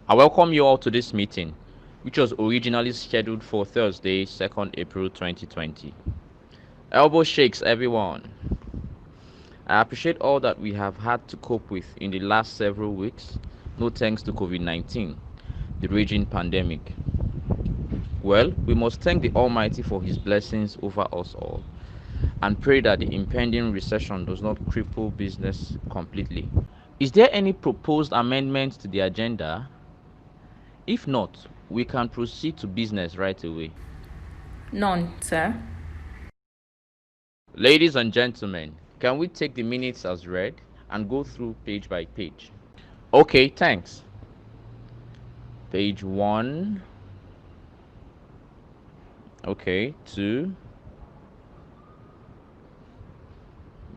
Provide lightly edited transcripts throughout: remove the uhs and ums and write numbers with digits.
I welcome you all to this meeting, which was originally scheduled for Thursday, 2nd April 2020. Elbow shakes, everyone. I appreciate all that we have had to cope with in the last several weeks, no thanks to COVID 19, the raging pandemic. Well, we must thank the Almighty for His blessings over us all and pray that the impending recession does not cripple business completely. Is there any proposed amendment to the agenda? If not, we can proceed to business right away. None, sir. Ladies and gentlemen, can we take the minutes as read and go through page by page? Okay, thanks. Page 1. Okay, 2.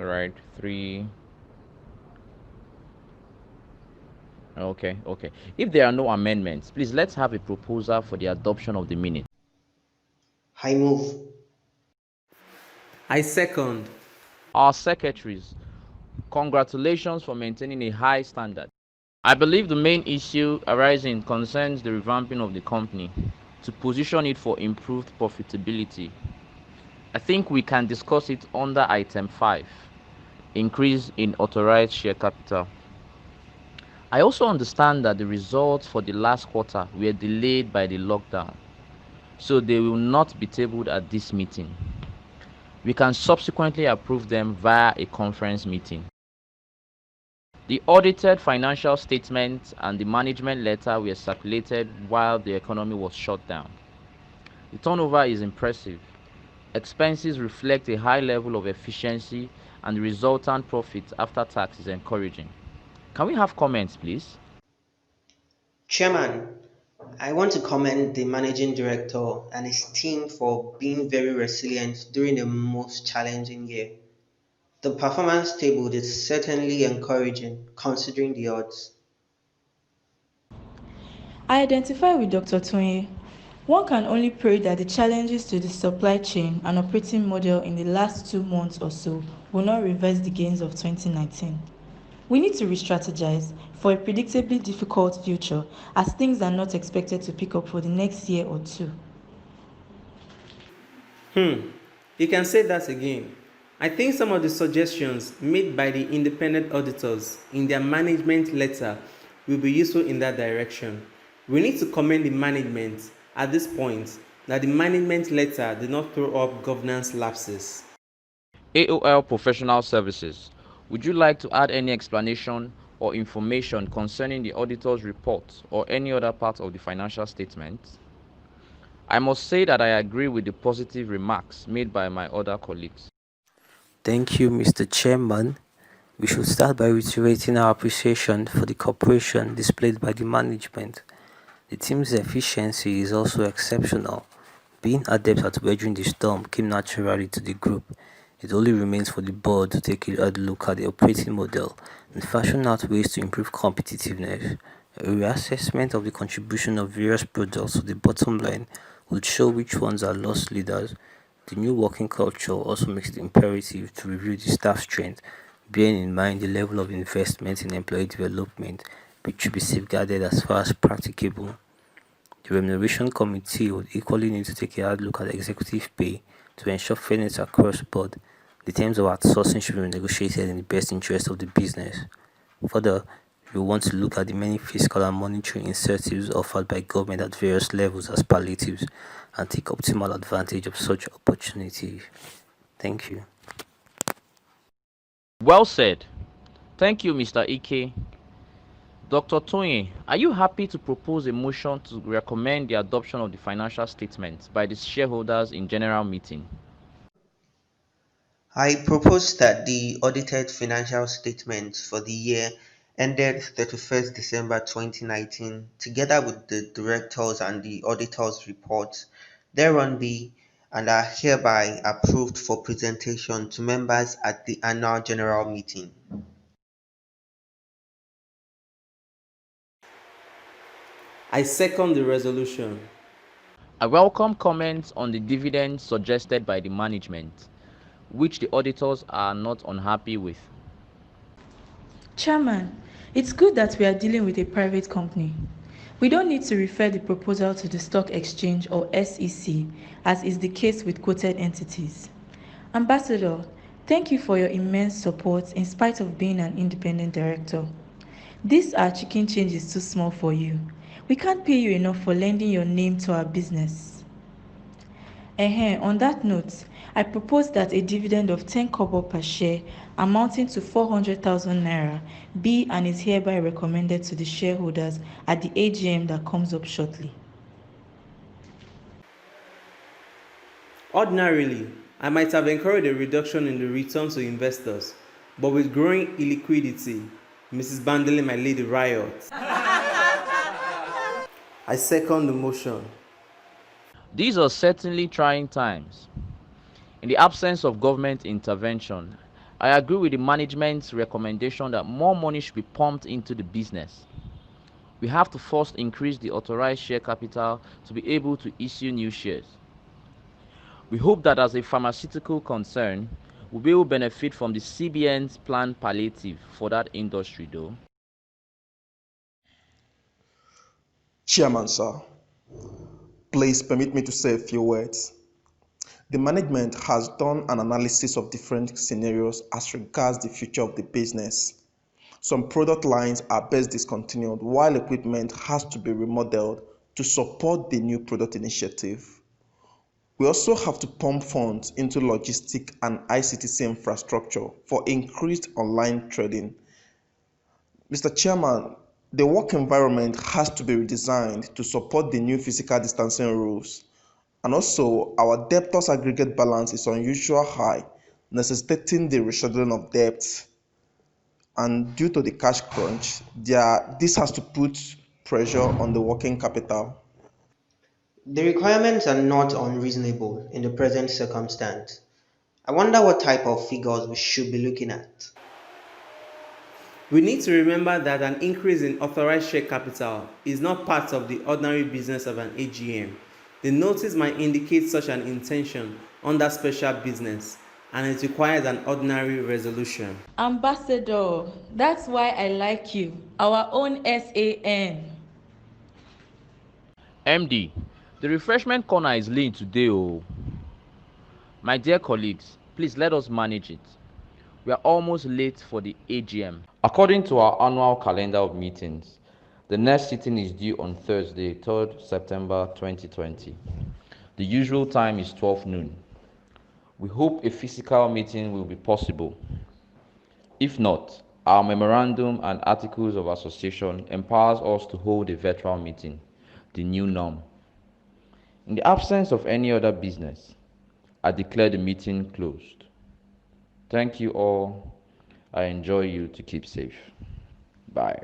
All right, 3. Okay. If there are no amendments, please let's have a proposal for the adoption of the minutes. I move. I second. Our secretaries, congratulations for maintaining a high standard. I believe the main issue arising concerns the revamping of the company to position it for improved profitability. I think we can discuss it under item 5, increase in authorized share capital. I also understand that the results for the last quarter were delayed by the lockdown, so they will not be tabled at this meeting. We can subsequently approve them via a conference meeting. The audited financial statements and the management letter were circulated while the economy was shut down. The turnover is impressive. Expenses reflect a high level of efficiency, and the resultant profit after tax is encouraging. Can we have comments, please? Chairman, I want to commend the Managing Director and his team for being very resilient during the most challenging year. The performance table is certainly encouraging considering the odds. I identify with Dr. Tonye. One can only pray that the challenges to the supply chain and operating model in the last 2 months or so will not reverse the gains of 2019. We need to re-strategize for a predictably difficult future as things are not expected to pick up for the next year or two. You can say that again. I think some of the suggestions made by the independent auditors in their management letter will be useful in that direction. We need to commend the management at this point that the management letter did not throw up governance lapses. AOL Professional Services, would you like to add any explanation or information concerning the auditor's report or any other part of the financial statement? I must say that I agree with the positive remarks made by my other colleagues. Thank you, Mr. Chairman. We should start by reiterating our appreciation for the cooperation displayed by the management. The team's efficiency is also exceptional. Being adept at weathering the storm came naturally to the group. It only remains for the board to take a hard look at the operating model and fashion out ways to improve competitiveness. A reassessment of the contribution of various products to the bottom line would show which ones are loss leaders. The new working culture also makes it imperative to review the staff strength, bearing in mind the level of investment in employee development, which should be safeguarded as far as practicable. The Remuneration Committee would equally need to take a hard look at executive pay to ensure fairness across board. The terms of outsourcing should be negotiated in the best interest of the business. Further, we want to look at the many fiscal and monetary incentives offered by government at various levels as palliatives and take optimal advantage of such opportunities. Thank you. Well said. Thank you, Mr. Ike. Dr. Tonye, are you happy to propose a motion to recommend the adoption of the financial statements by the shareholders in general meeting? I propose that the audited financial statements for the year ended 31st December 2019, together with the directors and the auditors' reports, thereon be and are hereby approved for presentation to members at the annual general meeting. I second the resolution. I welcome comments on the dividends suggested by the management, which the auditors are not unhappy with. Chairman, it's good that we are dealing with a private company. We don't need to refer the proposal to the Stock Exchange or SEC, as is the case with quoted entities. Ambassador, thank you for your immense support in spite of being an independent director. These are chicken changes too small for you. We can't pay you enough for lending your name to our business. On that note, I propose that a dividend of 10 kobo per share amounting to 400,000 naira be and is hereby recommended to the shareholders at the AGM that comes up shortly. Ordinarily, I might have encouraged a reduction in the return to investors, but with growing illiquidity, Mrs. Bandele might lead the riot. I second the motion. These are certainly trying times. In the absence of government intervention, I agree with the management's recommendation that more money should be pumped into the business. We have to first increase the authorized share capital to be able to issue new shares. We hope that as a pharmaceutical concern, we will benefit from the CBN's planned palliative for that industry though. Chairman, sir, please permit me to say a few words. The management has done an analysis of different scenarios as regards the future of the business. Some product lines are best discontinued while equipment has to be remodeled to support the new product initiative. We also have to pump funds into logistic and ICTC infrastructure for increased online trading. Mr. Chairman, the work environment has to be redesigned to support the new physical distancing rules. And also, our debtors aggregate balance is unusually high, necessitating the rescheduling of debts. And due to the cash crunch, this has to put pressure on the working capital. The requirements are not unreasonable in the present circumstance. I wonder what type of figures we should be looking at. We need to remember that an increase in authorized share capital is not part of the ordinary business of an AGM. The notice might indicate such an intention under special business, and it requires an ordinary resolution. Ambassador, that's why I like you, our own SAN. MD, the refreshment corner is lean today oh. My dear colleagues, please let us manage it. We are almost late for the AGM. According to our annual calendar of meetings, the next sitting is due on Thursday, 3rd September 2020. The usual time is 12 noon. We hope a physical meeting will be possible. If not, our memorandum and articles of association empowers us to hold a virtual meeting, the new norm. In the absence of any other business, I declare the meeting closed. Thank you all. I enjoy you to keep safe. Bye.